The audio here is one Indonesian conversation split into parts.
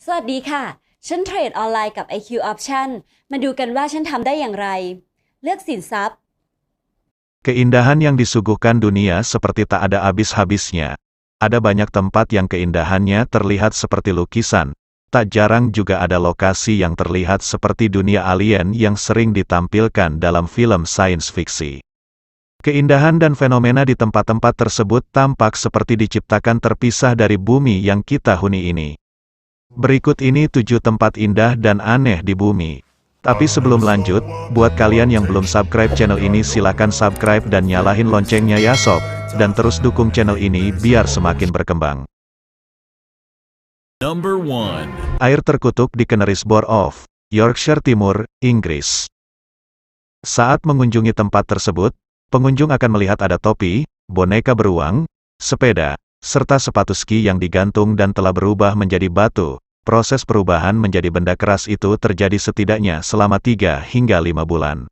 สวัสดีค่ะ ฉันเทรดออนไลน์กับ IQ Option มาดูกันว่าฉันทำได้อย่างไร เลือกสินทรัพย์ Keindahan yang disuguhkan dunia seperti tak ada habis-habisnya. Ada banyak tempat yang keindahannya terlihat seperti lukisan. Tak jarang juga ada lokasi yang terlihat seperti dunia alien yang sering ditampilkan dalam film science fiksi. Keindahan dan fenomena di tempat-tempat tersebut tampak seperti diciptakan terpisah dari bumi yang kita huni ini. Berikut ini 7 tempat indah dan aneh di bumi. Tapi sebelum lanjut, buat kalian yang belum subscribe channel ini silakan subscribe dan nyalahin loncengnya ya sob, dan terus dukung channel ini biar semakin berkembang. Number 1. Air terkutuk di Knaresborough of Yorkshire Timur, Inggris. Saat mengunjungi tempat tersebut, pengunjung akan melihat ada topi, boneka beruang, sepeda, serta sepatu ski yang digantung dan telah berubah menjadi batu. Proses perubahan menjadi benda keras itu terjadi setidaknya selama 3 hingga 5 bulan.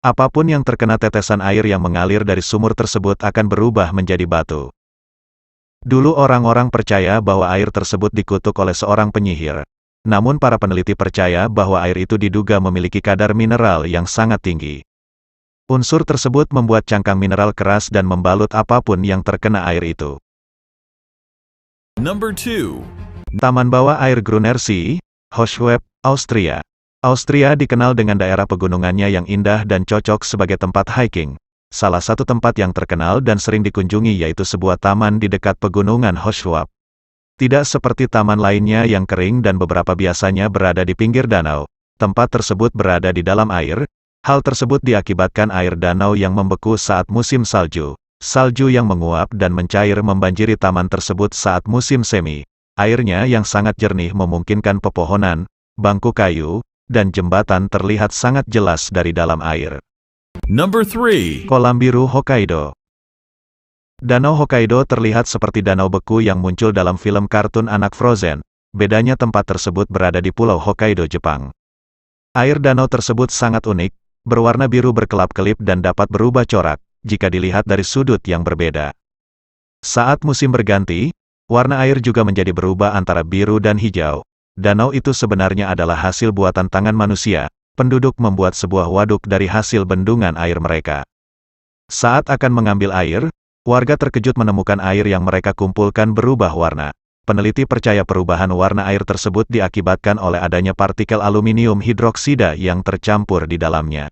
Apapun yang terkena tetesan air yang mengalir dari sumur tersebut akan berubah menjadi batu. Dulu orang-orang percaya bahwa air tersebut dikutuk oleh seorang penyihir. Namun para peneliti percaya bahwa air itu diduga memiliki kadar mineral yang sangat tinggi. Unsur tersebut membuat cangkang mineral keras dan membalut apapun yang terkena air itu. Number 2. Taman Bawah Air Grünersee, Hochschweb, Austria. Austria dikenal dengan daerah pegunungannya yang indah dan cocok sebagai tempat hiking. Salah satu tempat yang terkenal dan sering dikunjungi yaitu sebuah taman di dekat pegunungan Hochschwab. Tidak seperti taman lainnya yang kering dan beberapa biasanya berada di pinggir danau, tempat tersebut berada di dalam air. Hal tersebut diakibatkan air danau yang membeku saat musim salju. Salju yang menguap dan mencair membanjiri taman tersebut saat musim semi. Airnya yang sangat jernih memungkinkan pepohonan, bangku kayu, dan jembatan terlihat sangat jelas dari dalam air. Number 3. Kolam biru Hokkaido. Danau Hokkaido terlihat seperti danau beku yang muncul dalam film kartun anak Frozen. Bedanya tempat tersebut berada di Pulau Hokkaido, Jepang. Air danau tersebut sangat unik, berwarna biru berkelap-kelip dan dapat berubah corak jika dilihat dari sudut yang berbeda. Saat musim berganti, warna air juga menjadi berubah antara biru dan hijau. Danau itu sebenarnya adalah hasil buatan tangan manusia. Penduduk membuat sebuah waduk dari hasil bendungan air mereka. Saat akan mengambil air, warga terkejut menemukan air yang mereka kumpulkan berubah warna. Peneliti percaya perubahan warna air tersebut diakibatkan oleh adanya partikel aluminium hidroksida yang tercampur di dalamnya.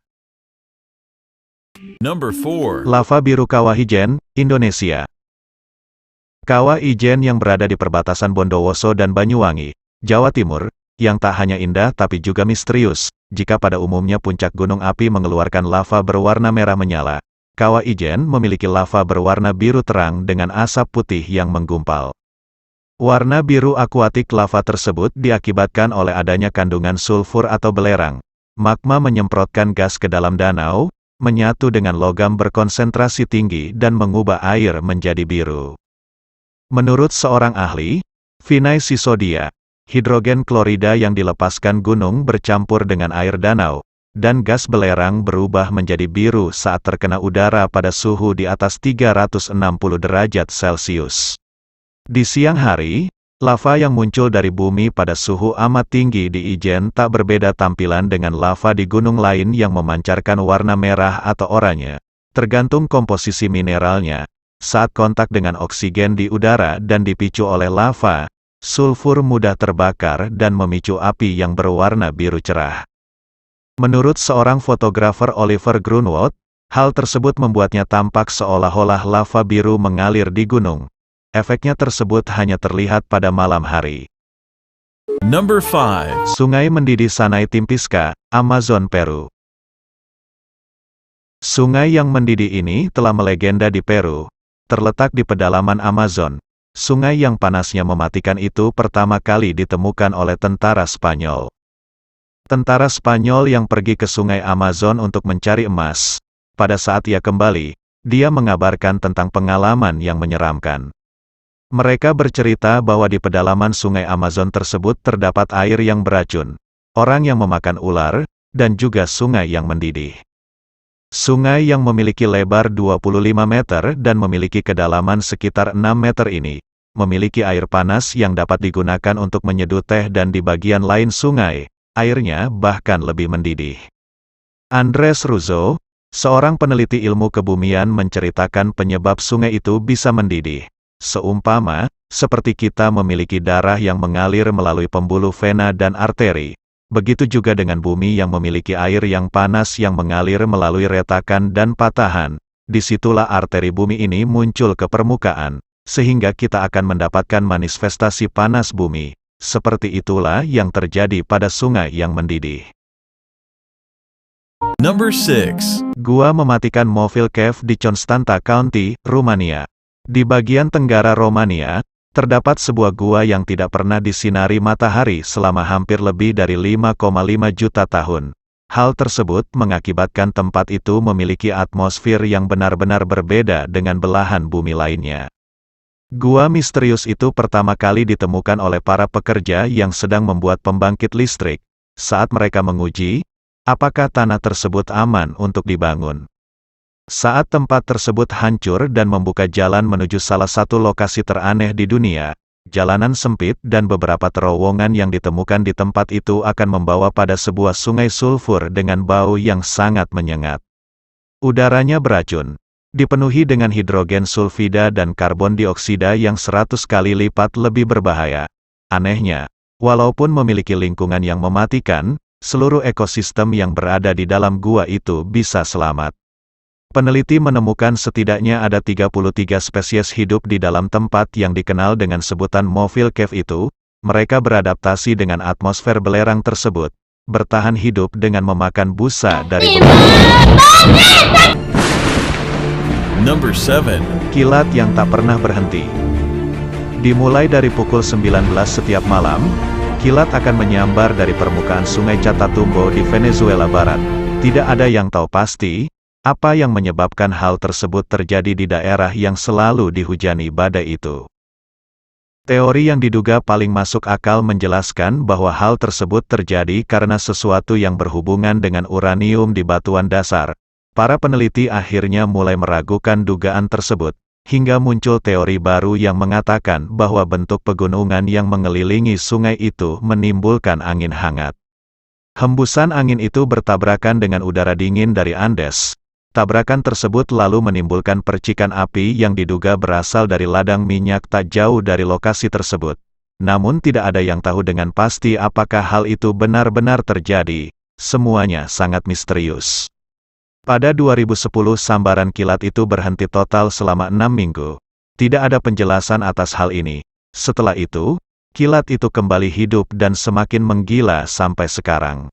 Number 4. Lava biru Kawah Ijen, Indonesia. Kawah Ijen yang berada di perbatasan Bondowoso dan Banyuwangi, Jawa Timur, yang tak hanya indah tapi juga misterius. Jika pada umumnya puncak gunung api mengeluarkan lava berwarna merah menyala, Kawah Ijen memiliki lava berwarna biru terang dengan asap putih yang menggumpal. Warna biru akuatik lava tersebut diakibatkan oleh adanya kandungan sulfur atau belerang. Magma menyemprotkan gas ke dalam danau, menyatu dengan logam berkonsentrasi tinggi dan mengubah air menjadi biru. Menurut seorang ahli, Vinay Sisodia, hidrogen klorida yang dilepaskan gunung bercampur dengan air danau, dan gas belerang berubah menjadi biru saat terkena udara pada suhu di atas 360 derajat Celcius. Di siang hari, lava yang muncul dari bumi pada suhu amat tinggi di Ijen tak berbeda tampilan dengan lava di gunung lain yang memancarkan warna merah atau oranye, tergantung komposisi mineralnya. Saat kontak dengan oksigen di udara dan dipicu oleh lava, sulfur mudah terbakar dan memicu api yang berwarna biru cerah. Menurut seorang fotografer Oliver Grunwald, hal tersebut membuatnya tampak seolah-olah lava biru mengalir di gunung. Efeknya tersebut hanya terlihat pada malam hari. Number 5. Sungai mendidih Sanay Timpisca, Amazon, Peru. Sungai yang mendidih ini telah melegenda di Peru. Terletak di pedalaman Amazon, sungai yang panasnya mematikan itu pertama kali ditemukan oleh tentara Spanyol. Tentara Spanyol yang pergi ke sungai Amazon untuk mencari emas. Pada saat ia kembali, dia mengabarkan tentang pengalaman yang menyeramkan. Mereka bercerita bahwa di pedalaman sungai Amazon tersebut terdapat air yang beracun, orang yang memakan ular, dan juga sungai yang mendidih. Sungai yang memiliki lebar 25 meter dan memiliki kedalaman sekitar 6 meter ini, memiliki air panas yang dapat digunakan untuk menyeduh teh dan di bagian lain sungai, airnya bahkan lebih mendidih. Andres Ruzo, seorang peneliti ilmu kebumian menceritakan penyebab sungai itu bisa mendidih. Seumpama, seperti kita memiliki darah yang mengalir melalui pembuluh vena dan arteri, begitu juga dengan bumi yang memiliki air yang panas yang mengalir melalui retakan dan patahan. Disitulah arteri bumi ini muncul ke permukaan, sehingga kita akan mendapatkan manifestasi panas bumi. Seperti itulah yang terjadi pada sungai yang mendidih. Number 6. Gua mematikan Movil Cave di Constanta County, Rumania. Di bagian tenggara Romania, terdapat sebuah gua yang tidak pernah disinari matahari selama hampir lebih dari 5,5 juta tahun. Hal tersebut mengakibatkan tempat itu memiliki atmosfer yang benar-benar berbeda dengan belahan bumi lainnya. Gua misterius itu pertama kali ditemukan oleh para pekerja yang sedang membuat pembangkit listrik, saat mereka menguji apakah tanah tersebut aman untuk dibangun. Saat tempat tersebut hancur dan membuka jalan menuju salah satu lokasi teraneh di dunia, jalanan sempit dan beberapa terowongan yang ditemukan di tempat itu akan membawa pada sebuah sungai sulfur dengan bau yang sangat menyengat. Udaranya beracun, dipenuhi dengan hidrogen sulfida dan karbon dioksida yang 100 kali lipat lebih berbahaya. Anehnya, walaupun memiliki lingkungan yang mematikan, seluruh ekosistem yang berada di dalam gua itu bisa selamat. Peneliti menemukan setidaknya ada 33 spesies hidup di dalam tempat yang dikenal dengan sebutan Movil Cave itu. Mereka beradaptasi dengan atmosfer belerang tersebut, bertahan hidup dengan memakan busa dari Number 7. kilat yang tak pernah berhenti. Dimulai dari pukul 19 setiap malam, kilat akan menyambar dari permukaan sungai Catatumbo di Venezuela Barat. Tidak ada yang tahu pasti apa yang menyebabkan hal tersebut terjadi di daerah yang selalu dihujani badai itu. Teori yang diduga paling masuk akal menjelaskan bahwa hal tersebut terjadi karena sesuatu yang berhubungan dengan uranium di batuan dasar. Para peneliti akhirnya mulai meragukan dugaan tersebut, hingga muncul teori baru yang mengatakan bahwa bentuk pegunungan yang mengelilingi sungai itu menimbulkan angin hangat. Hembusan angin itu bertabrakan dengan udara dingin dari Andes. Tabrakan tersebut lalu menimbulkan percikan api yang diduga berasal dari ladang minyak tak jauh dari lokasi tersebut. Namun tidak ada yang tahu dengan pasti apakah hal itu benar-benar terjadi. Semuanya sangat misterius. Pada 2010 sambaran kilat itu berhenti total selama 6 minggu. Tidak ada penjelasan atas hal ini. Setelah itu, kilat itu kembali hidup dan semakin menggila sampai sekarang.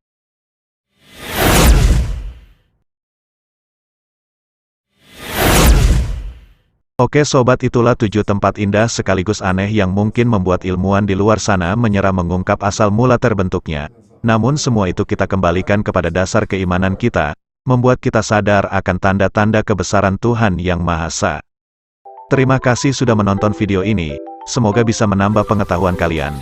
Oke sobat, itulah 7 tempat indah sekaligus aneh yang mungkin membuat ilmuwan di luar sana menyerah mengungkap asal mula terbentuknya. Namun semua itu kita kembalikan kepada dasar keimanan kita, membuat kita sadar akan tanda-tanda kebesaran Tuhan Yang Maha Esa. Terima kasih sudah menonton video ini, semoga bisa menambah pengetahuan kalian.